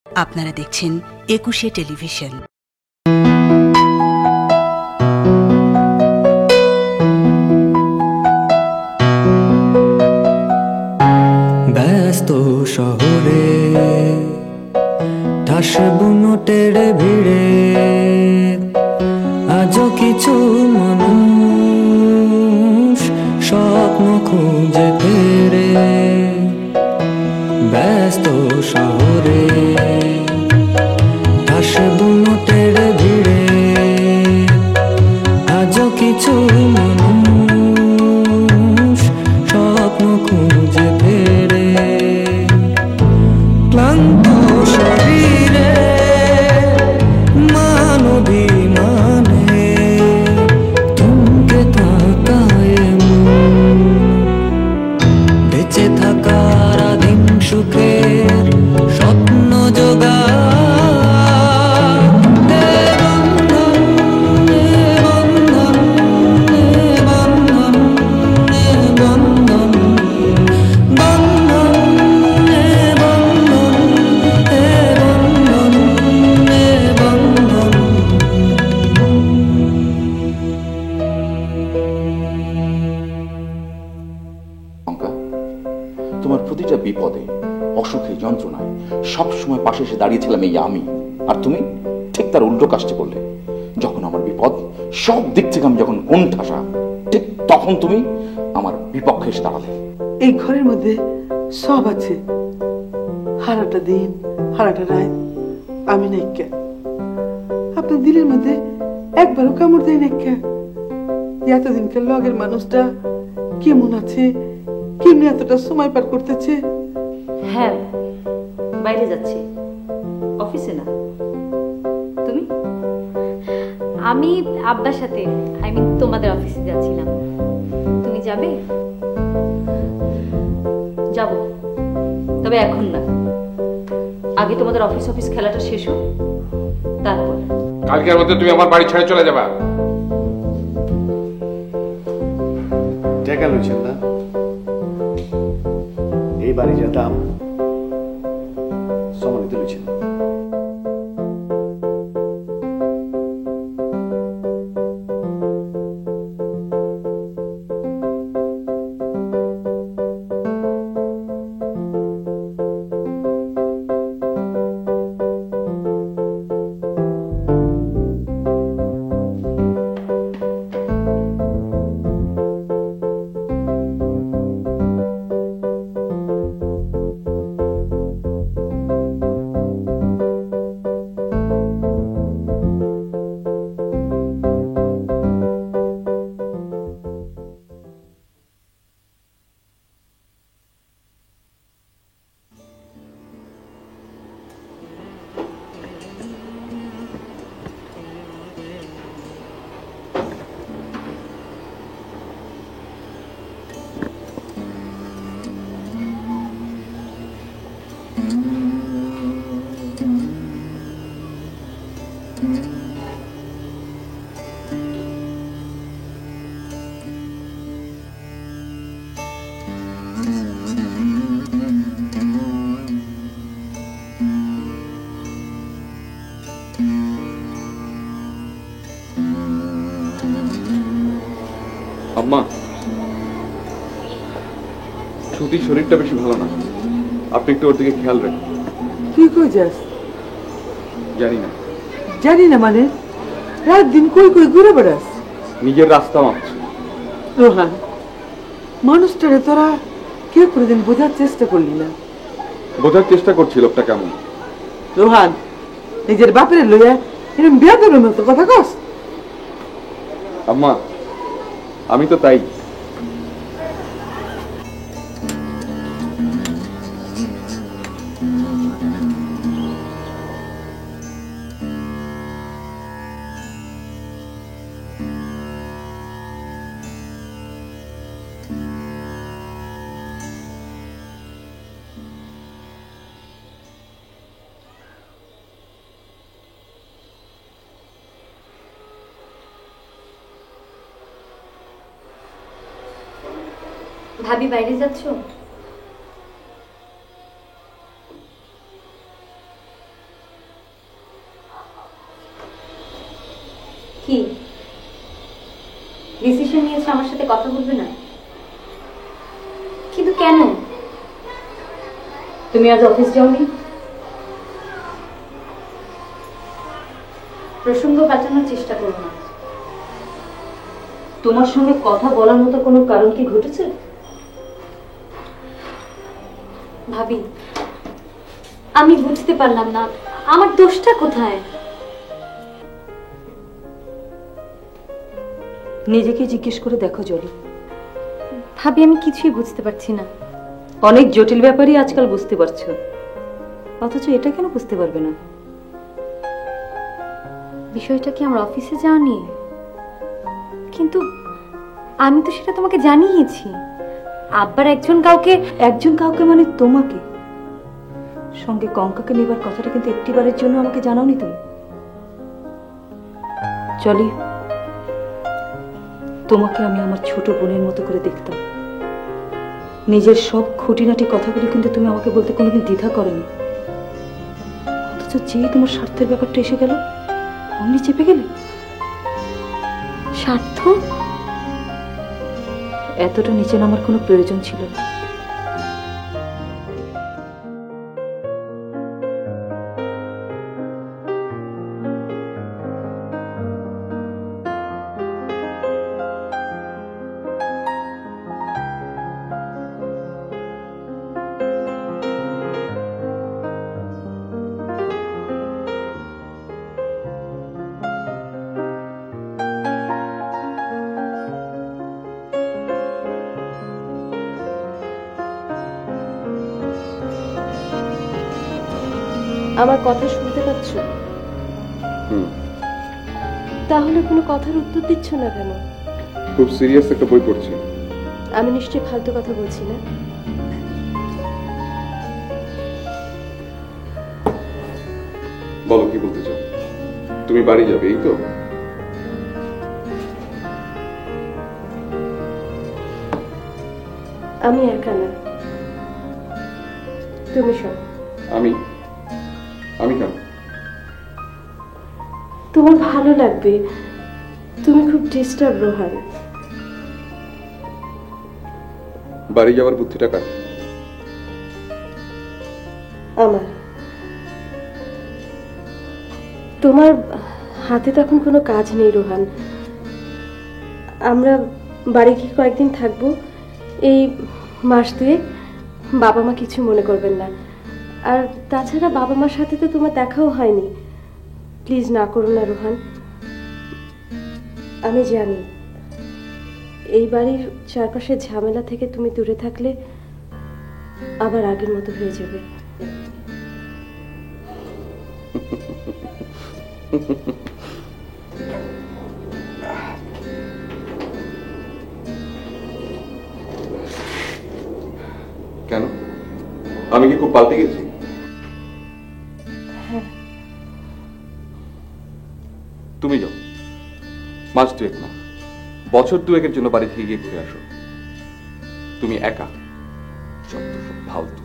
আপনারা দেখছেন ২১শে টেলিভিশন। ব্যস্ত শহরে ঠাস বুনোটের ভিড়ে আজও কিছু মানুষ স্বপ্ন খুঁজে ফেরে। ব্যস্ত শহরে ঠাস বুনোটের ভিড়ে আজও কিছু মানুষ স্বপ্ন খুঁজে ফেরে। ক্লান্ত শরীরে মানবিমানে থমকে থাকায় বেঁচে থাকার আদিম সুখের স্বপ্ন জোগা তোমার প্রতিটা বিপদে, অসুখে, যন্ত্রণায় সবসময় পাশে এসে দাঁড়িয়েছিলাম এই আমি, আর তুমি ঠিক তার উল্টো কাজটি করলে। যখন আমার বিপদ সব দিক থেকে আমি যখন কোণঠাসা, ঠিক তখন তুমি আমার বিপক্ষে এসে দাঁড়ালে। এই ঘরের মধ্যে সব আছে, হারাটা দিন হারাটা রাত আমি নাইকা। আপনার দিলের মধ্যে একবারও কামড় দেয় নাইকা। এতদিনকার লগের মানুষটা কেমন আছে, কেমনি এতটা সময় পার করতেছে। হ্যাঁ, বাইরে যাচ্ছি, অফিসে না। তুমি? আমি আব্বার সাথে, আই মিন তোমাদের অফিসে যাচ্ছিলাম। তুমি যাবে? যাব, তবে এখন না। আগে তোমাদের অফিস অফিস খেলাটা শেষ হোক, তারপর। কালকের মধ্যে তুমি আমার বাড়ি ছেড়ে চলে যাবা। টাকা লইছেন না? এই বাড়ি যা দাম সম্মানিত লইছেন। আম্মা, ছুটির শরীরটা বেশি ভালো না, আপনি একটু ওর দিকে খেয়াল রাখুন। তুই কই যাস? জানি না। জানি না মানে? রাত দিন কই কই ঘুরে বেড়াস? নিজের রাস্তা মাপছি। রোহান, মানুষটারে তোরা কেউ কোনোদিন বোঝার চেষ্টা করলি না? বোঝার চেষ্টা করছি লোকটা কেমন। রোহান, নিজের বাপের লইয়া এরকম বেয়াদবের মতো কথা কস? আম্মা, আমি তো তাই। ভাবি বাইরে যাচ্ছ? কি ডিসিশন নিয়েছো আমার সাথে কথা বলবে না? কিন্তু কেন? তুমি আজ অফিস যাওনি? প্রসঙ্গ পাল্টানোর চেষ্টা করো না। তোমার সঙ্গে কথা বলার মতো কোনো কারণ কি ঘটেছে? ভাবি, আমি বুঝতে পারলাম না আমার দোষটা কোথায়। নিজেকে জিজ্ঞেস করে দেখো জলি। ভাবি, আমি কিছুই বুঝতে পারছি না। অনেক জটিল ব্যাপারই আজকাল বুঝতে পারছো, অথচ এটা কেন বুঝতে পারবে না? বিষয়টা কি আমার অফিসে যাওয়া নিয়ে? কিন্তু আমি তো সেটা তোমাকে জানিয়েছি। আব্বার একজন কাউকে মানে তোমাকে সঙ্গে কঙ্কাকে নেবার কথাটা কিন্তু একটিবারের জন্য আমাকে জানাওনি তুমি। চলি, তোমাকে আমি আমার ছোট বোনের মতো করে দেখতাম। নিজের সব খুঁটিনাটি কথাগুলো কিন্তু তুমি আমাকে বলতে কোনোদিন দ্বিধা করেনি। অথচ যে তোমার স্বার্থের ব্যাপারটা এসে গেল, অমনি চেপে গেলে। স্বার্থ? এতটা নিচে নামার কোনো প্রয়োজন ছিল না। আমার কথা শুনতে পাচ্ছ? তাহলে কোনো কথার উত্তর দিচ্ছ না কেন? খুব সিরিয়াস একটা বই পড়ছি। আমি নিশ্চয়ই ফালতু কথা বলছি না? বলো কি বলতে চাও? তুমি বাড়ি যাবে, এই তো? আমি একা না, তুমি সব। আমি কেন? তোমার ভালো লাগবে। তুমি খুব ডিস্টার্ব, রোহান। বাড়ি যাওয়ার বুদ্ধিটা কার? আমার। তোমার হাতে তখন কোনো কাজ নেই, রোহান। আমরা বাড়ি গিয়ে কয়েকদিন থাকবো, এই মাস দুয়ে। বাবা মা কিছু মনে করবেন না। আর তাছাড়া বাবা মার সাথে তো তোমার দেখাও হয়নি। প্লিজ না করো না, রোহান। আমি জানি এই বাড়ির চারপাশের ঝামেলা থেকে তুমি দূরে থাকলে আবার আগের মতো হয়ে যাবে। কেন? আমি কি খুব পাল্টে গেছি? তুমি যাও, মাস দুয়েক না, বছর দুয়েকের জন্য বাড়ি থেকে গিয়ে ঘুরে আসো। তুমি একা, সব ফালতু।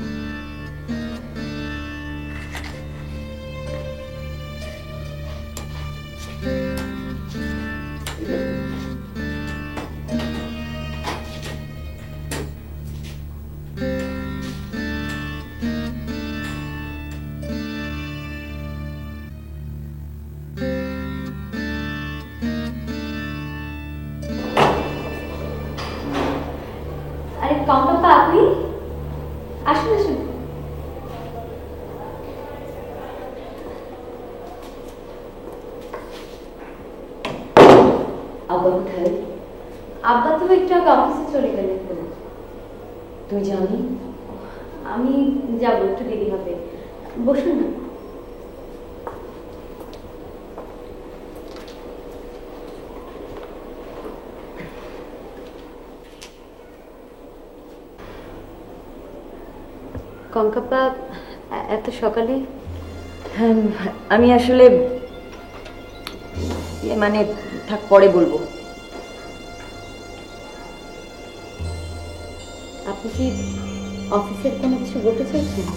আরে কঙ্কা, আপনি আসুন আসুন। আব্বা কোথায়? আব্বা তো একটু আগে অফিসে চলে গেলেন। তুমি জানি? আমি যাবো, একটু দেরি হবে। বসুন না। কঙ্কাপ্পা, এত সকালে? হ্যাঁ, আমি আসলে মানে থাক, পরে বলবো। আপনি কি অফিসের কোনো কিছু বলতে চাইছেন?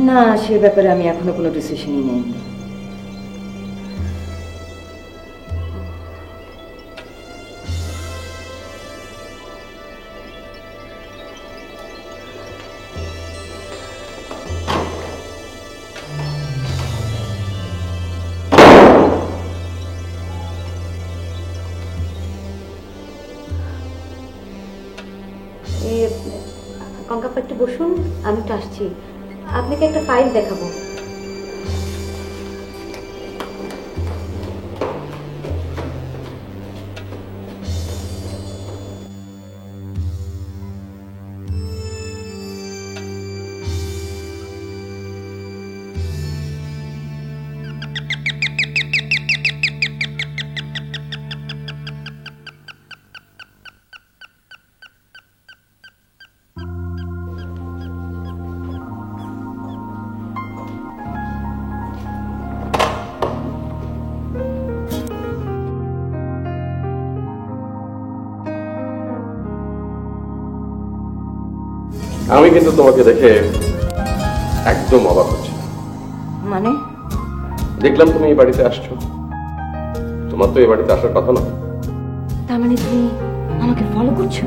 না, সে ব্যাপারে আমি এখনো কোনো ডিসিশনই নেইনি। কঙ্কাপ্পা একটু বসুন, আমি একটু আসছি। আপনাকে একটা ফাইল দেখাবো। আমি কিন্তু তোমাকে দেখে একদম অবাক হচ্ছি। মানে দেখলাম তুমি এই বাড়িতে আসছো, তোমার তো এই বাড়িতে আসার কথা না। তার মানে তুমি আমাকে ফলো করছো?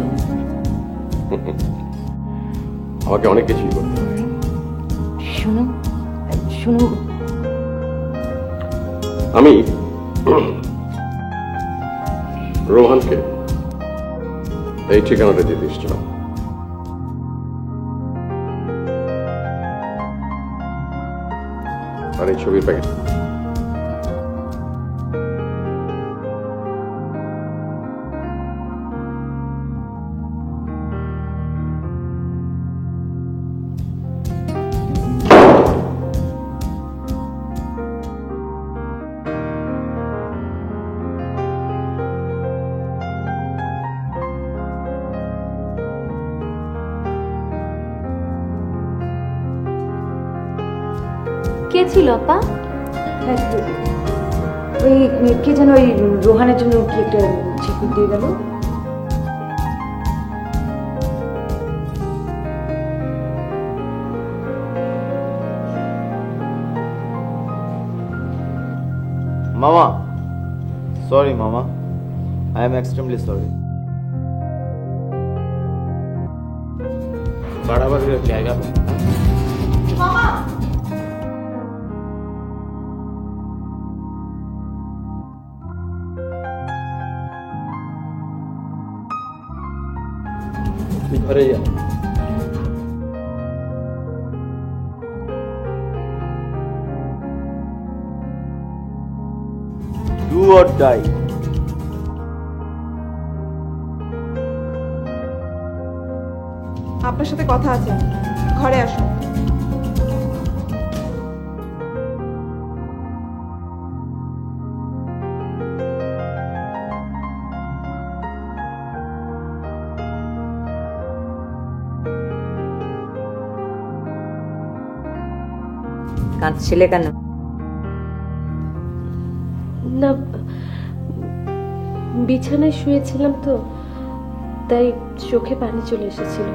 আমাকে অনেক কিছুই করতে হবে। শোনো শোনো, আমি রোহানকে এই ঠিকানাটা দিতে এসেছিলাম। আর এই ছবির প্যাকেট কে ছিল আপা? ওই কে যেন ওই রোহানের জন্য কি একটা চিঠি দিয়ে গেল। মামা, সরি মামা, আই এম এক্সট্রিমলি সরি। বাড়াবাড়ি জায়গা ঘরে যা। Do or die. আপনার সাথে কথা আছে, ঘরে আসুন। কাঁদছিলে কেন? না, বিছানায় শুয়েছিলাম তো, তাই চোখে পানি চলে এসেছিল।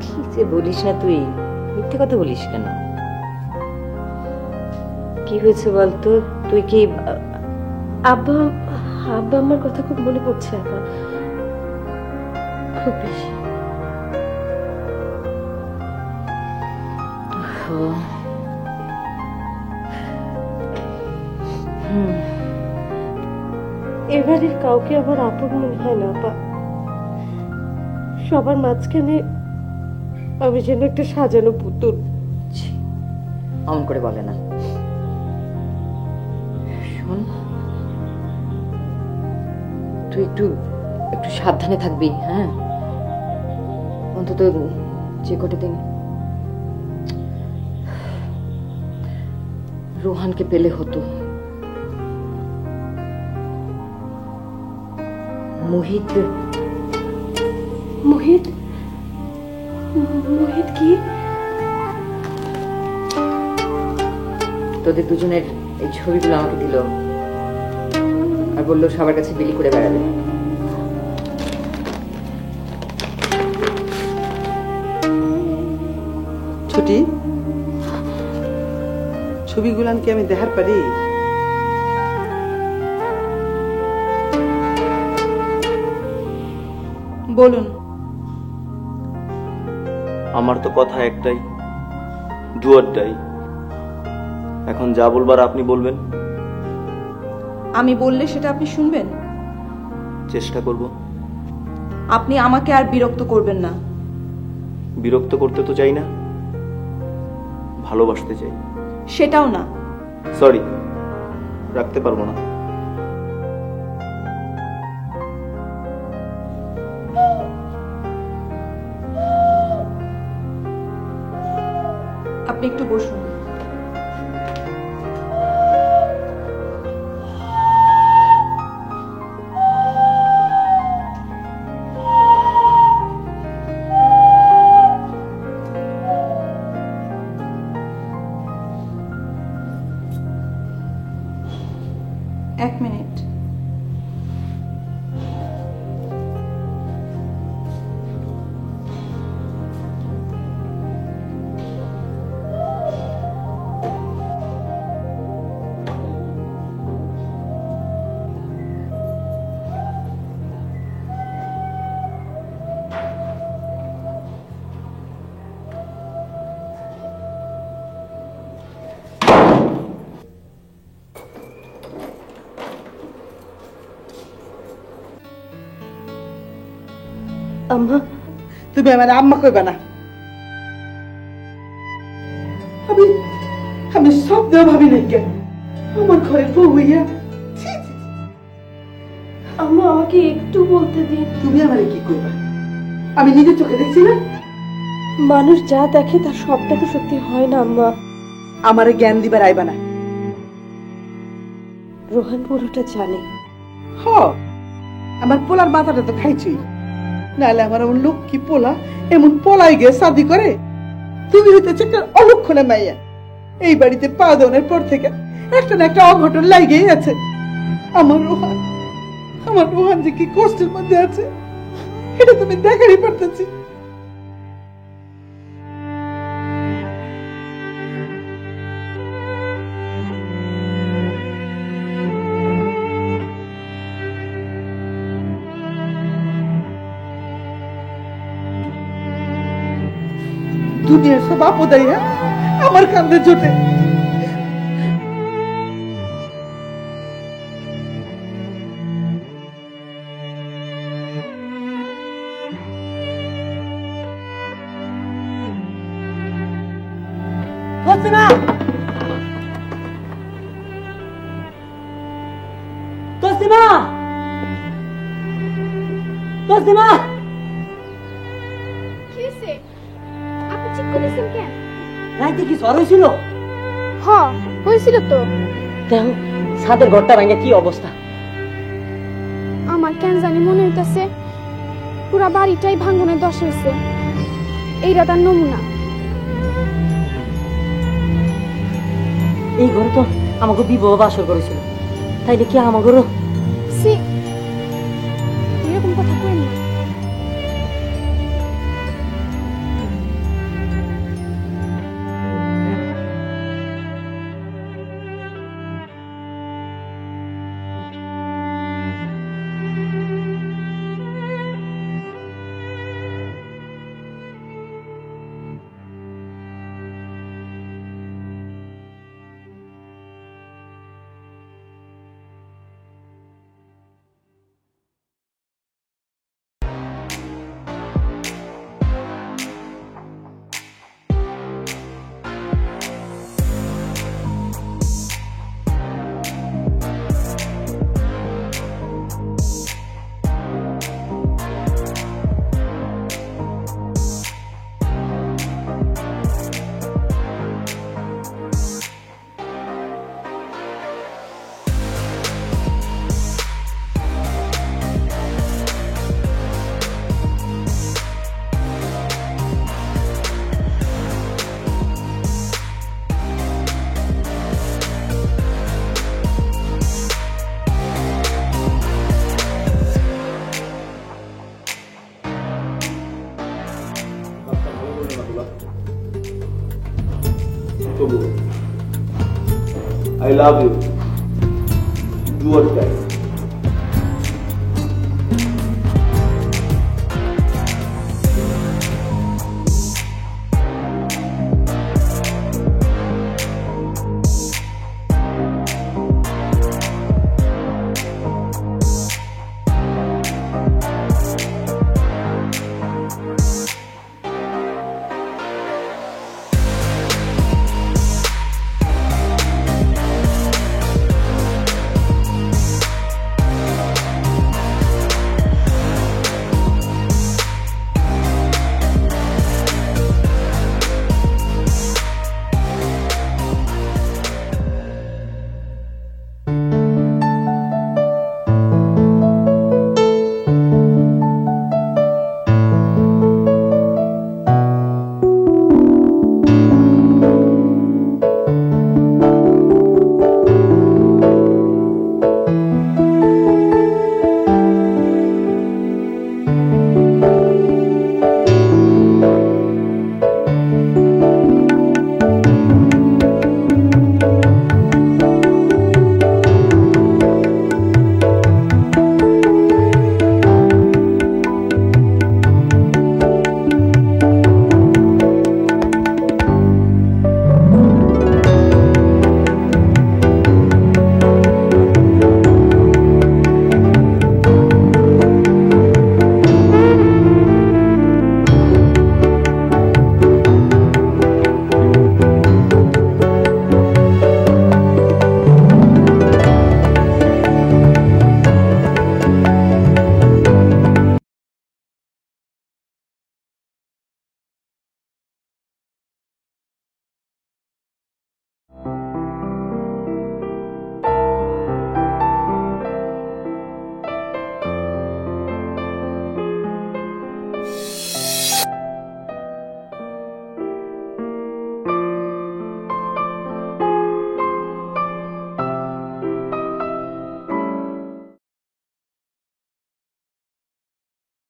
কি যে বলিস না তুই, মিথ্যে কথা বলিস কেন? কি হয়েছে বলতো? তুই কি আব্বা আব্বা আমার কথা খুব মনে পড়ছে আপা, খুব বেশি। এবারে কাউকে আমার আপন মনে হয় না আপা। সবার মাঝখানে আমি যেন একটা সাজানো পুতুল। অমন করে বলে না। শোন, তুই একটু একটু সাবধানে থাকবি, হ্যাঁ? অন্তত যে কটা দিন রোহানকে পেলে হতো। মোহিত মোহিত মোহিত কি? তোদের দুজনের এই ছবিগুলো আমাকে দিল আর বললো সবার কাছে বিলি করে বেড়াবে। ছুটি ছবিগুলান কি আমি দেখার পারি? বলুন। আমার তো কথা একটাই, ডু অর ডাই। এখন যা বলবার আপনি বলবেন। আমি বললে সেটা আপনি শুনবেন? চেষ্টা করব। আপনি আমাকে আর বিরক্ত করবেন না। বিরক্ত করতে তো চাই না, ভালোবাসতে চাই। সেটাও না। সরি, রাখতে পারবো না। আপনি একটু বসুন। এক মিনিট। আম্মা, তুমি আমার আম্মা কইবা না। আমি শব্দ ভাবি নাই কেন আমার ঘরে বউ হইয়া। আম্মা আমাকে একটু বলতে দিন। তুমি আমারে কি কইবা? আমি নিজের চোখে দেখছি না। মানুষ যা দেখে তার সবটা তো সত্যি হয় না আম্মা। আমারে জ্ঞান দিবার আইবা না। রোহান পুরোটা জানে। হ, আমার পোলার মাথাটা তো খাইছই, নাহলে আমার এমন লক্ষ্মী পোলা এমন পলাই গিয়ে শাদি করে। তুমি হইতেছে একটা অলক্ষণে মাইয়া। এই বাড়িতে পা দেওয়ার পর থেকে একটা না একটা অঘটন লাগেই আছে। আমার রোহান যে কি কষ্টের মধ্যে আছে এটা তুমি দেখারই পারতেছি। দুনিয়ার সব আপদাইয়া আমার কান্দে জোটে। তসলিমা, তসলিমা, তসলিমা। রাইতে কি ঝড় হয়েছিল? হ্যাঁ হয়েছিল তো। দেখো ছাদের ঘরটা ভাঙে কি অবস্থা। আমার কেন জানি মনে হইতেছে পুরা বাড়িটাই ভাঙনের দশ হয়েছে। এইটা তার নমুনা। এই ঘরে তো আমাকে বিবাহ বাসর করেছিল, তাইলে কি আমাদেরও? এরকম কথা কই না। I love you. Do or die.